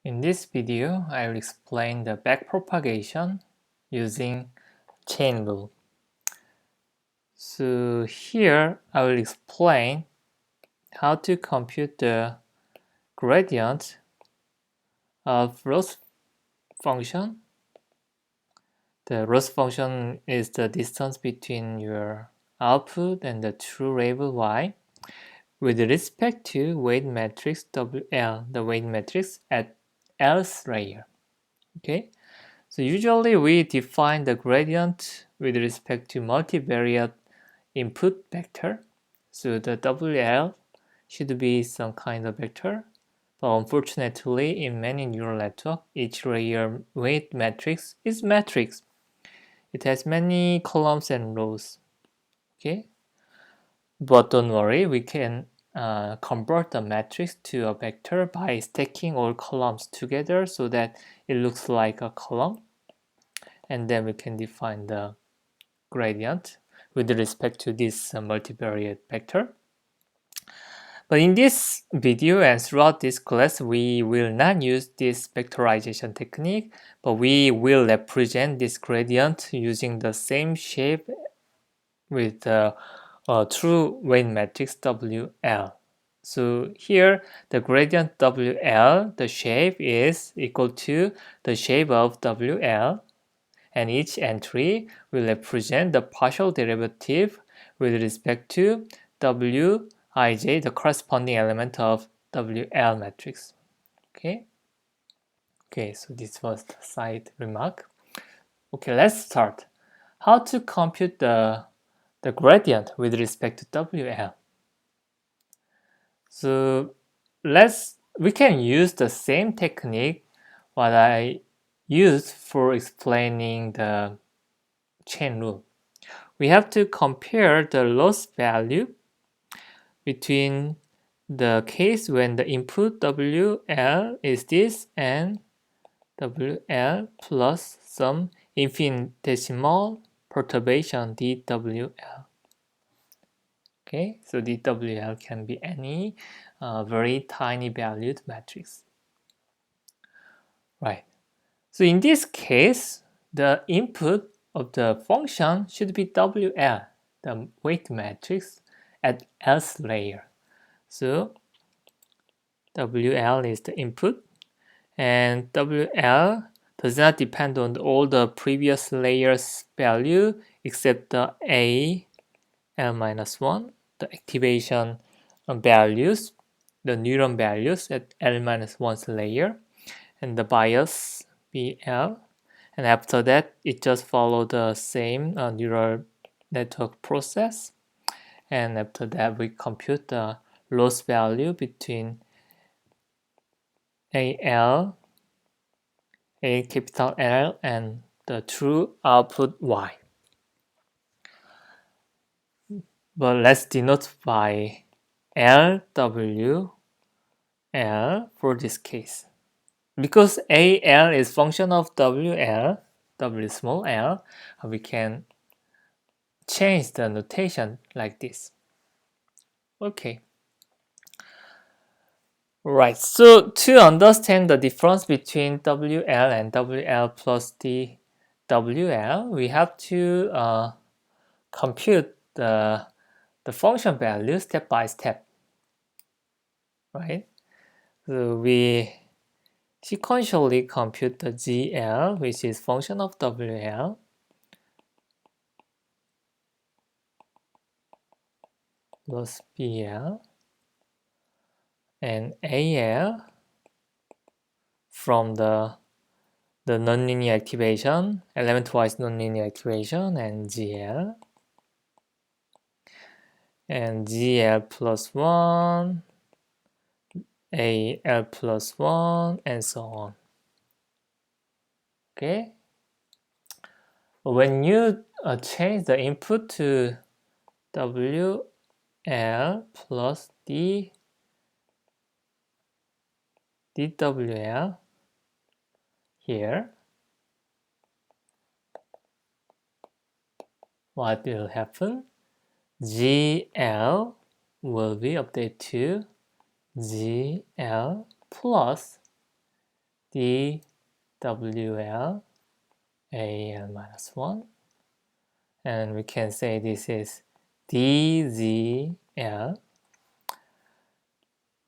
In this video, I will explain the backpropagation using chain rule. So here I will explain how to compute the gradient of loss function. The loss function is the distance between your output and the true label y with respect to weight matrix WL, the weight matrix at L's layer. Okay. So usually we define the gradient with respect to multivariate input vector. So the WL should be some kind of vector. But unfortunately, in many neural networks, each layer weight matrix is matrix. It has many columns and rows. Okay, but don't worry, we can convert the matrix to a vector by stacking all columns together so that it looks like a column. And then we can define the gradient with respect to this multivariate vector. But in this video and throughout this class, we will not use this vectorization technique, but we will represent this gradient using the same shape with the true weight matrix WL. So here, the gradient WL, the shape is equal to the shape of WL, and each entry will represent the partial derivative with respect to Wij, the corresponding element of WL matrix. Okay, so this was the side remark. Okay, let's start. How to compute the gradient with respect to WL? So we can use the same technique what I used for explaining the chain rule. We have to compare the loss value between the case when the input WL is this and WL plus some infinitesimal perturbation dWL. Okay, so dWL can be any very tiny valued matrix. Right. So in this case, the input of the function should be WL, the weight matrix at L's layer. So WL is the input, and WL does not depend on all the previous layers value except the L-1, the activation values, the neuron values at L-1's layer, and the bias BL. And after that, it just follows the same neural network process. And after that, we compute the loss value between A capital L, and the true output Y. But let's denote by LWL for this case. Because AL is function of WL, W small l, we can change the notation like this. Okay. Right, so to understand the difference between WL and WL plus dWL, we have to compute the function value step by step, right? So we sequentially compute the GL, which is function of WL, plus BL, and AL from the nonlinear activation, element-wise nonlinear activation, and GL, and GL plus 1, AL plus 1, and so on. Okay? When you change the input to WL plus dWL here, what will happen? GL will be updated to GL plus dwl al minus 1, and we can say this is dzl.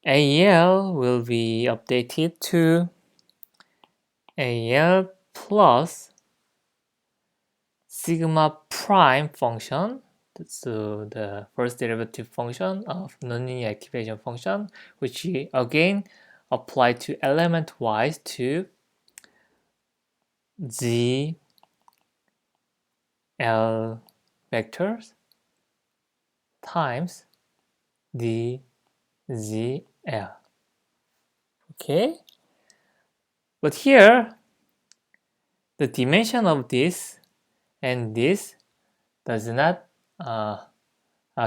al will be updated to al plus sigma prime function, so the first derivative function of nonlinear activation function, which we again apply to element wise to z l vectors times d z l. Okay, but here the dimension of this and this does not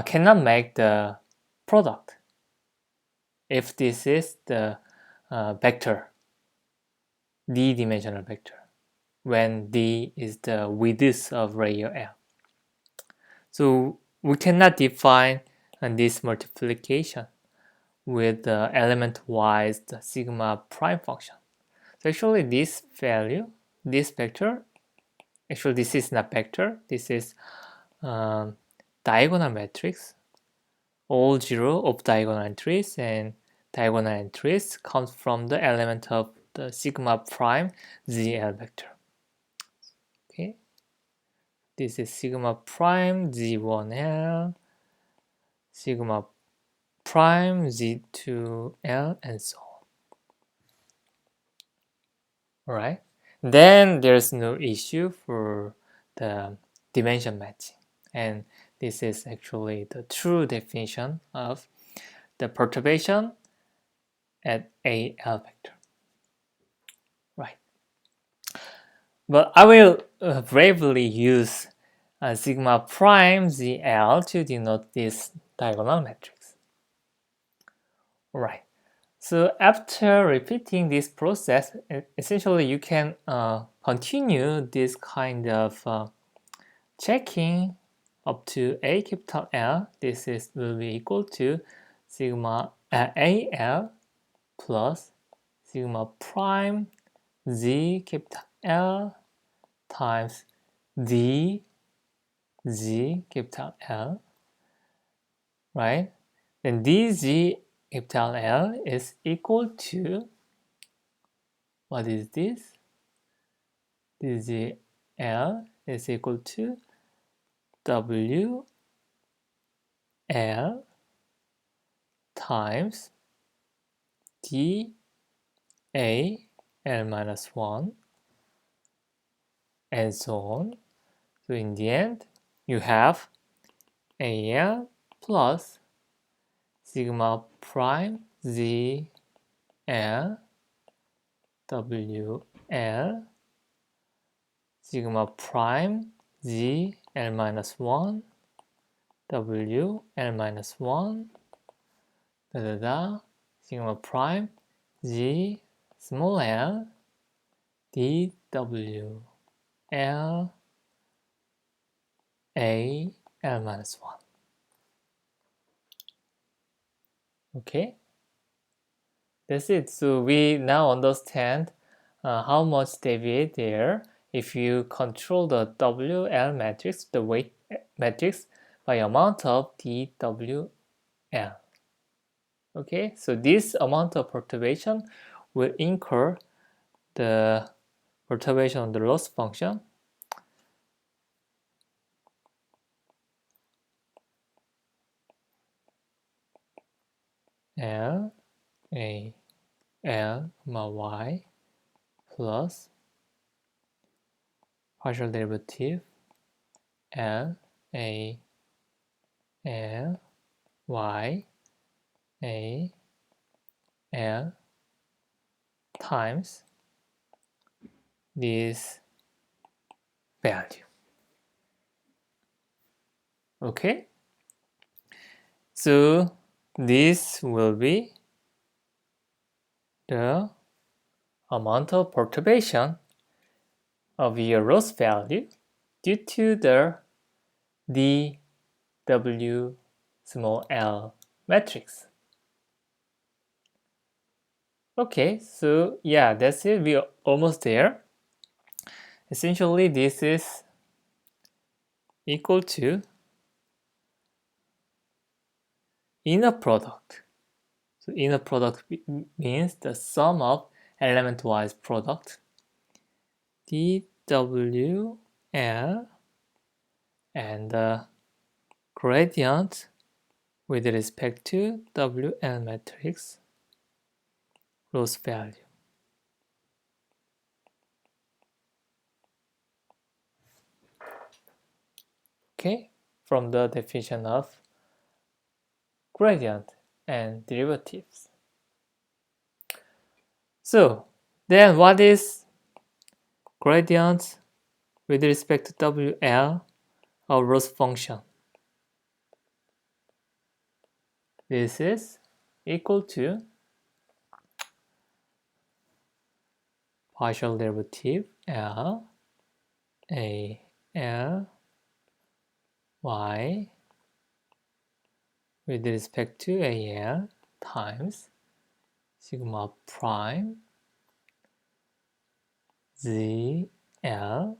cannot make the product if this is the vector, d-dimensional vector, when d is the width of layer L. So we cannot define this multiplication with the element-wise sigma prime function. So actually this value, this vector, actually this is not vector, this is diagonal matrix, all zero of diagonal entries, and diagonal entries comes from the element of the sigma prime zl vector. Okay, this is sigma prime z1l, sigma prime z2l, and so on. Alright, then there's no issue for the dimension matching, and this is actually the true definition of the perturbation at AL vector. Right. But I will bravely use sigma prime ZL to denote this diagonal matrix. Alright. So after repeating this process, essentially you can continue this kind of checking up to A capital L. This will be equal to sigma AL plus sigma prime Z capital L times D Z capital L, right? Then dz capital L is equal to, what is this? dz L is equal to W L times d A L minus 1 and so on. So in the end, you have AL plus sigma prime Z L W L sigma prime Z L minus 1 W L minus 1 sigma prime Z small l d W L A L minus 1. Okay, that's it. So we now understand how much deviate there if you control the WL matrix, the weight matrix, by amount of dWL. Okay, so this amount of perturbation will incur the perturbation of the loss function L A L comma Y plus partial derivative L A L Y A L times this value. Okay, so this will be the amount of perturbation of your loss value due to the dW small l matrix. Okay, so yeah, that's it. We are almost there. Essentially, this is equal to inner product. So inner product means the sum of element-wise product dWl and the gradient with respect to WL matrix loss value. Okay, from the definition of gradient and derivatives. So then what is gradient with respect to WL or loss function? This is equal to partial derivative L A L Y with respect to AL times sigma prime Z L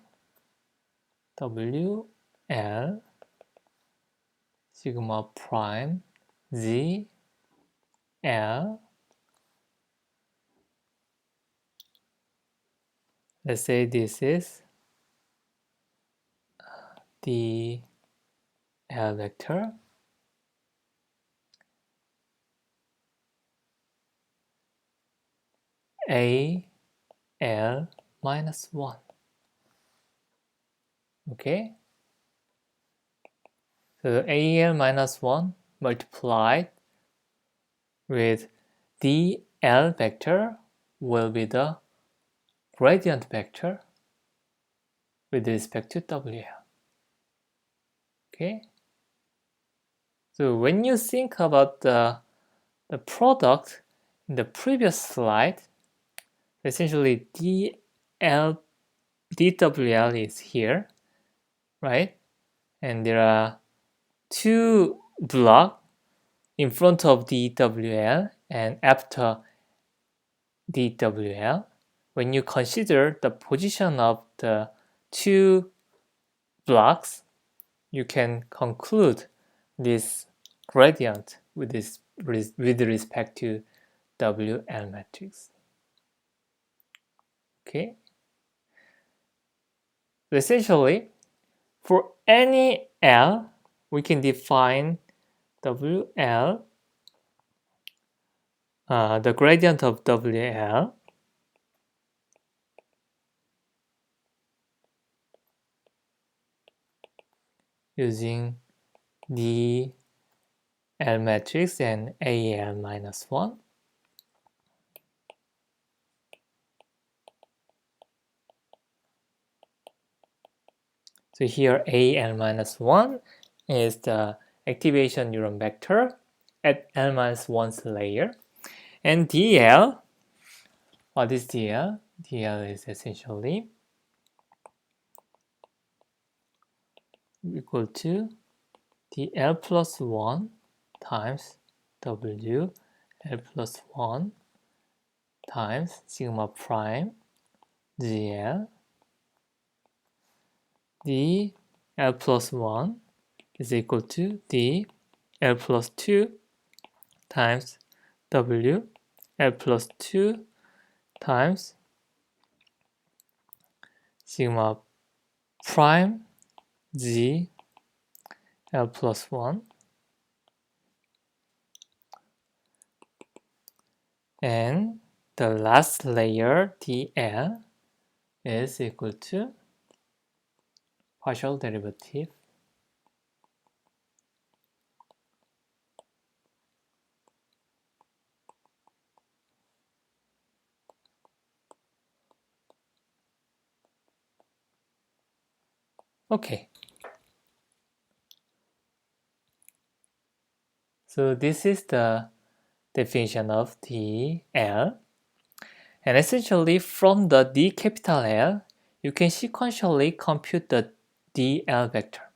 W L sigma prime Z L. Let's say this is the L vector A L minus 1. Okay, so AL minus 1 multiplied with dl vector will be the gradient vector with respect to WL. Okay, so when you think about the product in the previous slide, essentially dWL is here, right? And there are two blocks in front of dWL and after dWL. When you consider the position of the two blocks, you can conclude this gradient with respect to WL matrix. Okay. So essentially, for any L, we can define WL, the gradient of WL using the L matrix and AL minus 1. So here AL minus 1 is the activation neuron vector at L minus 1's layer. And DL, what is DL? DL is essentially equal to DL plus 1 times W L plus 1 times sigma prime GL. D L plus 1 is equal to D L plus 2 times W L plus 2 times sigma prime G L plus 1, and the last layer dl is equal to partial derivative okay. So this is the definition of dl, and essentially from the d capital L you can sequentially compute the dl vector,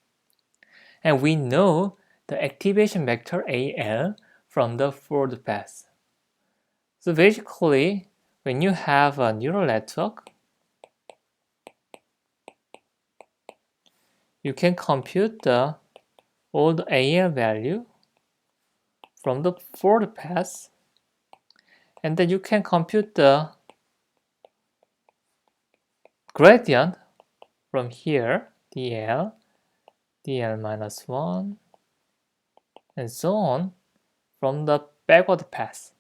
and we know the activation vector AL from the forward path. So basically, when you have a neural network, you can compute all the AL value from the forward path, and then you can compute the gradient from here, dl, dl minus 1, and so on from the backward path.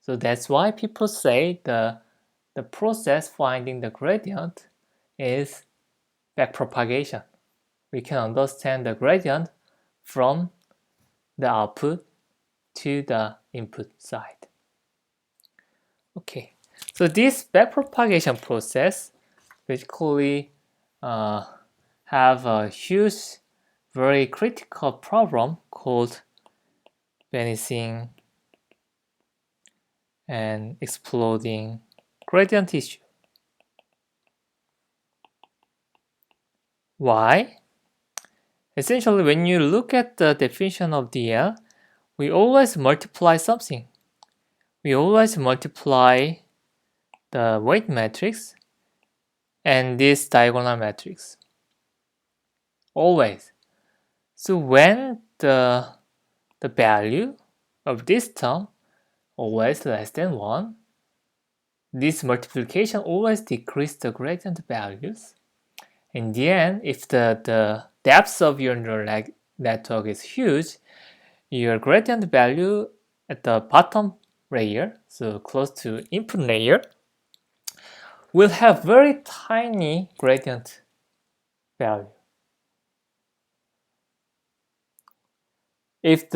So that's why people say the process finding the gradient is backpropagation. We can understand the gradient from the output to the input side. Okay, so this backpropagation process basically have a huge, very critical problem called vanishing and exploding gradient issue. Why? Essentially, when you look at the definition of DL, we always multiply something. We always multiply the weight matrix and this diagonal matrix. Always. So when the value of this term always less than 1, this multiplication always decreases the gradient values. In the end, if the depth of your neural network is huge, your gradient value at the bottom layer, so close to input layer, will have very tiny gradient value. If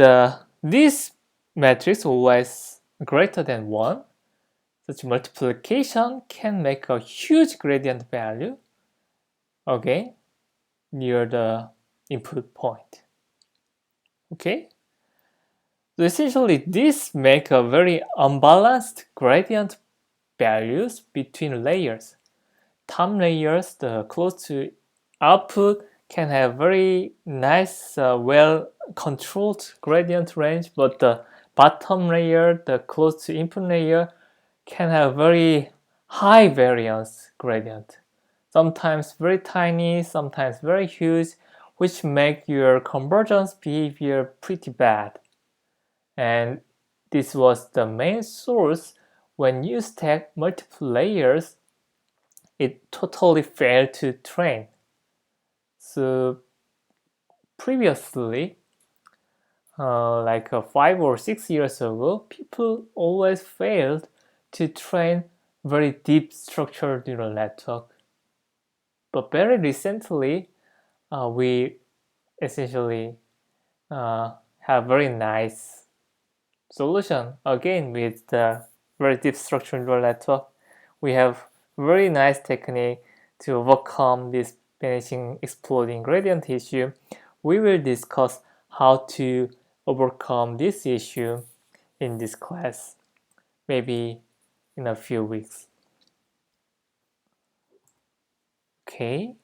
this matrix always greater than 1, such multiplication can make a huge gradient value again near the input point. Okay? So essentially this make a very unbalanced gradient values between layers. Top layers, the close to output, can have very nice, well-controlled gradient range, but the bottom layer, the close to input layer, can have very high variance gradient. Sometimes very tiny, sometimes very huge, which make your convergence behavior pretty bad. And this was the main source when you stack multiple layers, it totally failed to train. So previously, like 5 or 6 years ago, people always failed to train very deep structured neural network. But very recently, we essentially have very nice solution. Again, with the very deep structured neural network, we have very nice technique to overcome this vanishing exploding gradient issue. We will discuss how to overcome this issue in this class, maybe in a few weeks. Okay.